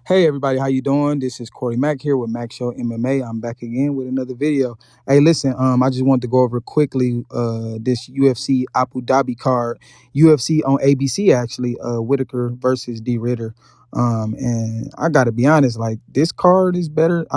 Hey everybody, how you doing? This is Corey Mack here with Mac Show MMA. I'm back again with another video. Hey, listen, I just wanted to go over quickly this UFC Abu Dhabi card, UFC on ABC actually, Whittaker versus D Ritter. And I gotta be honest, like this card is better.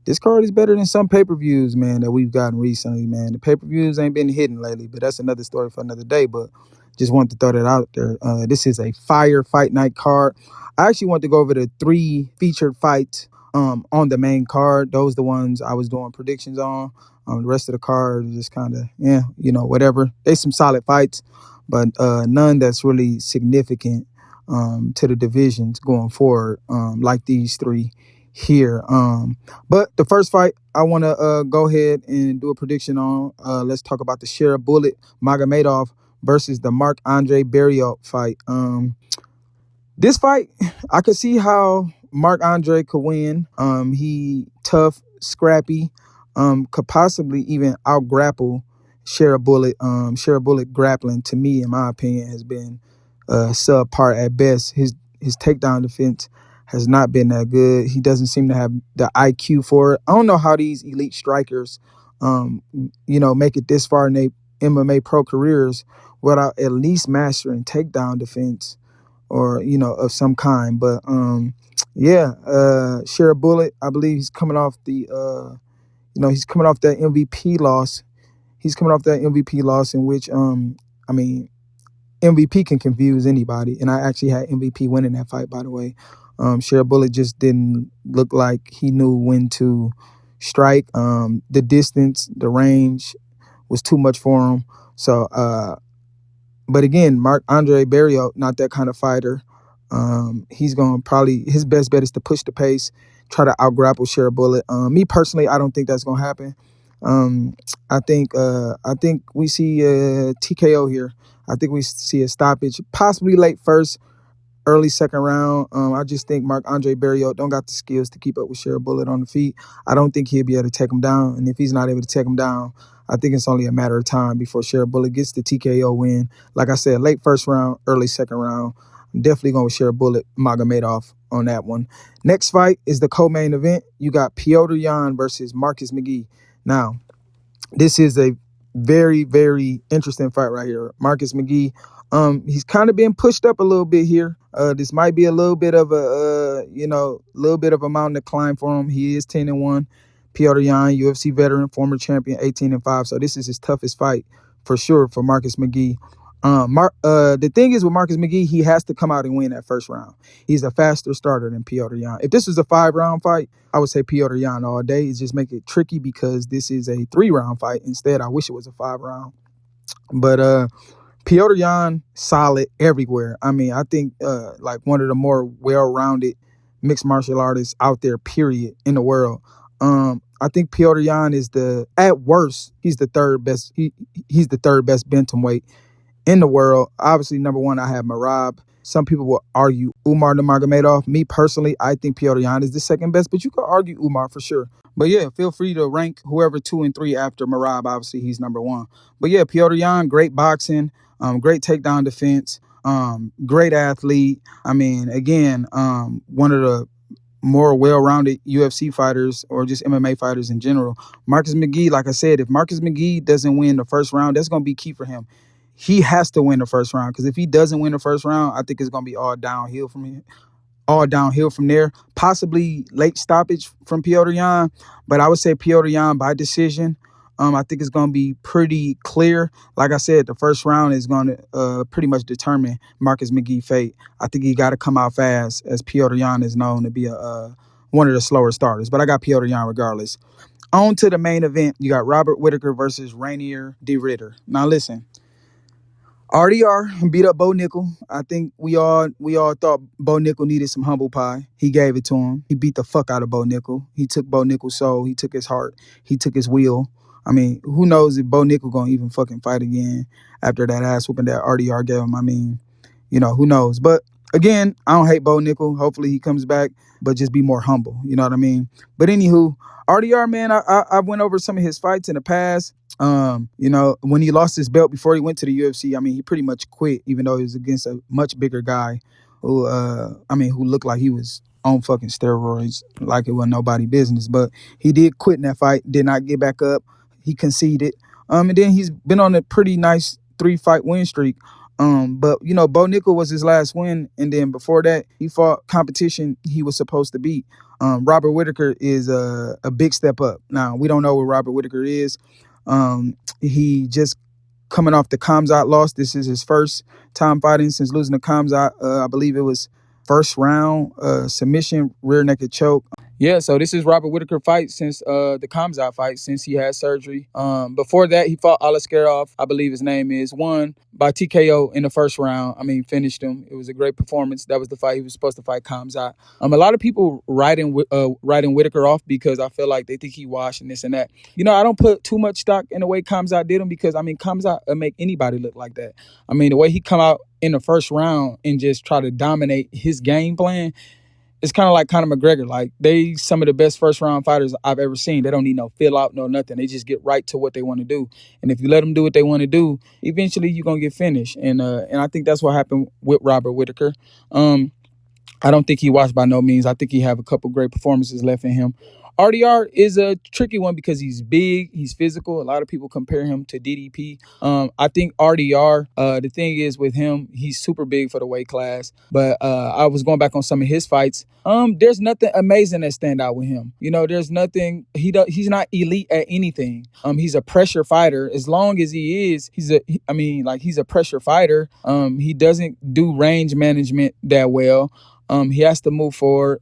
This card is better than some pay-per-views, man, that we've gotten recently, man. The pay-per-views ain't been hitting lately, but that's another story for another day. But just wanted to throw that out there. This is a fire fight night card. I actually want to go over the three featured fights on the main card. Those the ones I was doing predictions on. The rest of the card is just kind of, whatever. They some solid fights, but none that's really significant to the divisions going forward, like these three here. But the first fight I want to go ahead and do a prediction on. Let's talk about the Share Bullet Magomedov versus the Marc-Andre Barriault fight. This fight, I could see how Marc-Andre could win. He tough, scrappy, could possibly even out grapple Share Bullet. Share Bullet grappling, to me, in my opinion, has been subpar at best. His takedown defense has not been that good. He doesn't seem to have the IQ for it. I don't know how these elite strikers, make it this far in their MMA pro careers without at least mastering takedown defense or, of some kind. But, Share Bullet, I believe he's coming off he's coming off that MVP loss. He's coming off that MVP loss in which, MVP can confuse anybody. And I actually had MVP winning that fight, by the way. Share Bullet just didn't look like he knew when to strike. The distance, the range was too much for him. So, but again, Marc-Andre Barriault, not that kind of fighter. He's going to probably, his best bet is to push the pace, try to out-grapple Share Bullet. Me personally, I don't think that's going to happen. I think we see a TKO here. I think we see a stoppage, possibly late first, early second round. I just think Marc-Andre Barriault don't got the skills to keep up with Share Bullet on the feet. I don't think he'll be able to take him down. And if he's not able to take him down, I think it's only a matter of time before Share Bullet gets the TKO win. Like I said, late first round, early second round. I'm definitely going with Share Bullet Magomedov on that one. Next fight is the co-main event. You got Petr Yan versus Marcus McGee. Now, this is a very, very interesting fight right here. Marcus McGee, he's kind of been pushed up a little bit here. This might be a little bit of a, little bit of a mountain to climb for him. He is 10-1. Petr Yan, UFC veteran, former champion, 18-5. So this is his toughest fight for sure for Marcus McGee. The thing is with Marcus McGee, he has to come out and win that first round. He's a faster starter than Petr Yan. If this was a 5-round fight, I would say Petr Yan all day. It's just make it tricky because this is a 3-round fight. Instead, I wish it was a 5-round. But Petr Yan, solid everywhere. I mean, I think like one of the more well-rounded mixed martial artists out there, period, in the world. I think Petr Yan is at worst, he's the third best. He's the third best bantamweight in the world. Obviously, number one, I have Merab. Some people will argue Umar Nurmagomedov. Me personally, I think Petr Yan is the second best, but you could argue Umar for sure. But yeah, feel free to rank whoever 2 and 3 after Merab. Obviously, he's number one. But yeah, Petr Yan, great boxing, great takedown defense, great athlete. I mean, again, one of the more well-rounded UFC fighters or just MMA fighters in general. Marcus McGee, like I said, if Marcus McGee doesn't win the first round, that's going to be key for him. He has to win the first round because if he doesn't win the first round, I think it's going to be all downhill from here. All downhill from there. Possibly late stoppage from Petr Yan, but I would say Petr Yan by decision. I think it's going to be pretty clear. Like I said, the first round is going to pretty much determine Marcus McGee's fate. I think he got to come out fast, as Petr Yan is known to be one of the slower starters. But I got Petr Yan regardless. On to the main event. You got Robert Whittaker versus Rainier D. Ritter. Now listen. RDR beat up Bo Nickel. I think we all thought Bo Nickel needed some humble pie. He gave it to him. He beat the fuck out of Bo Nickel. He took Bo Nickel's soul. He took his heart. He took his will. I mean, who knows if Bo Nickel gonna even fucking fight again after that ass whooping that RDR gave him. I mean, who knows? But again, I don't hate Bo Nickel. Hopefully he comes back, but just be more humble. You know what I mean? But anywho, RDR, man, I went over some of his fights in the past. When he lost his belt before he went to the UFC, I mean, he pretty much quit, even though he was against a much bigger guy who looked like he was on fucking steroids like it was nobody business. But he did quit in that fight, did not get back up. He conceded. And then he's been on a pretty nice 3-fight win streak. But you know, Bo Nickel was his last win, and then before that, he fought competition he was supposed to beat. Robert Whittaker is a big step up. Now we don't know what Robert Whittaker is. He just coming off the Khamzat loss. This is his first time fighting since losing to Khamzat. I believe it was first round submission, rear naked choke. Yeah, so this is Robert Whittaker fight since the Khamzat fight, since he had surgery. Before that, he fought Alaskarov, I believe his name is, won by TKO in the first round. I mean, finished him. It was a great performance. That was the fight he was supposed to fight Khamzat. A lot of people writing Whittaker off because I feel like they think he washed and this and that. You know, I don't put too much stock in the way Khamzat did him because, I mean, Khamzat will make anybody look like that. I mean, the way he come out in the first round and just try to dominate his game plan, it's kind of like Conor McGregor. Like, they some of the best first round fighters I've ever seen. They don't need no fill out, no nothing. They just get right to what they want to do. And if you let them do what they want to do, eventually you're gonna get finished. And I think that's what happened with Robert Whittaker. I don't think he washed by no means. I think he have a couple great performances left in him. RDR is a tricky one because he's big, he's physical. A lot of people compare him to DDP. I think RDR, the thing is with him, he's super big for the weight class. But I was going back on some of his fights. There's nothing amazing that stand out with him. You know, there's nothing. He's not elite at anything. He's a pressure fighter. As long as he is, he's a pressure fighter. He doesn't do range management that well. He has to move forward.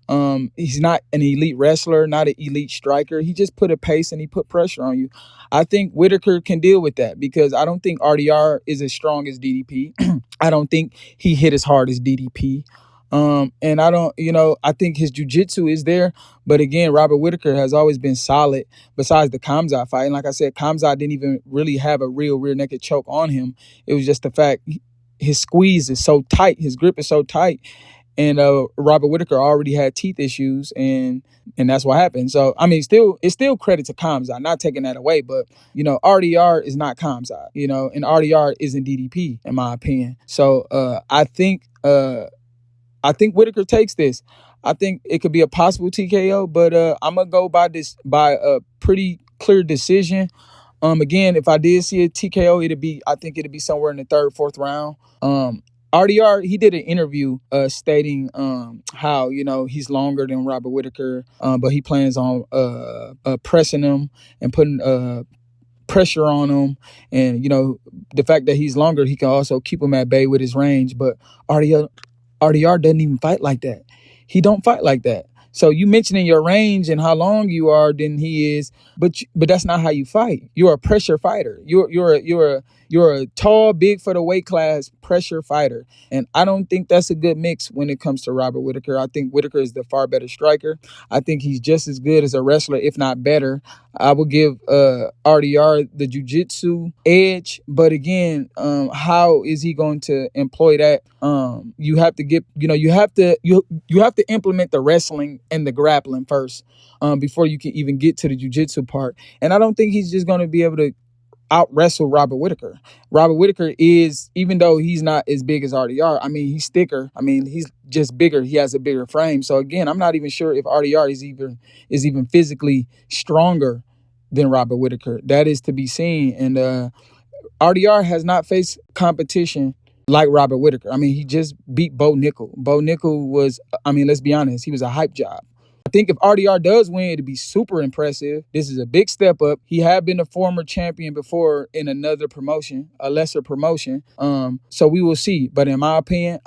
He's not an elite wrestler, not an elite striker. He just put a pace and he put pressure on you. I think Whittaker can deal with that because I don't think RDR is as strong as DDP. I don't think he hit as hard as DDP. And I think his jiu-jitsu is there. But again, Robert Whittaker has always been solid besides the Khamzat fight. And like I said, Khamzat didn't even really have a real rear naked choke on him. It was just the fact his squeeze is so tight, his grip is so tight. And Robert Whittaker already had teeth issues, and that's what happened. So, I mean, it's still credit to Khamzat, not taking that away. But, you know, RDR is not Khamzat, you know, and RDR isn't DDP, in my opinion. So, I think Whittaker takes this. I think it could be a possible TKO, but I'm going to go by a pretty clear decision. Again, if I did see a TKO, I think it'd be somewhere in the third, fourth round. RDR, he did an interview stating how, you know, he's longer than Robert Whittaker, but he plans on pressing him and putting pressure on him. And, you know, the fact that he's longer, he can also keep him at bay with his range. But RDR doesn't even fight like that. He don't fight like that. So you mentioning your range and how long you are than he is, but that's not how you fight. You're a pressure fighter. You're a tall, big for the weight class pressure fighter. And I don't think that's a good mix when it comes to Robert Whittaker. I think Whittaker is the far better striker. I think he's just as good as a wrestler, if not better. I would give RDR the jiu-jitsu edge. But again, how is he going to employ that? You have to implement the wrestling and the grappling first before you can even get to the jiu-jitsu part. And I don't think he's just going to be able to out-wrestle Robert Whittaker. Robert Whittaker is, even though he's not as big as RDR, I mean, he's thicker. I mean, he's just bigger. He has a bigger frame. So again, I'm not even sure if RDR is even physically stronger than Robert Whittaker. That is to be seen. And RDR has not faced competition like Robert Whittaker. I mean, he just beat Bo Nickel. Bo Nickel was, I mean, let's be honest, he was a hype job. I think if RDR does win, it'd be super impressive. This is a big step up. He had been a former champion before in another promotion, a lesser promotion. So we will see. But in my opinion,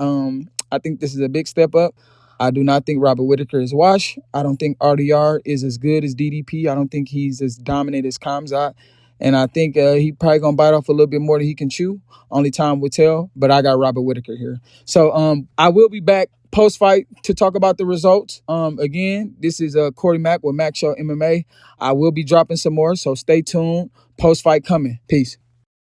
I think this is a big step up. I do not think Robert Whittaker is washed. I don't think RDR is as good as DDP. I don't think he's as dominant as Khamzat. And I think he probably going to bite off a little bit more than he can chew. Only time will tell. But I got Robert Whittaker here. So I will be back post-fight to talk about the results. Again, this is Corey Mack with Mack Show MMA. I will be dropping some more, so stay tuned. Post-fight coming. Peace.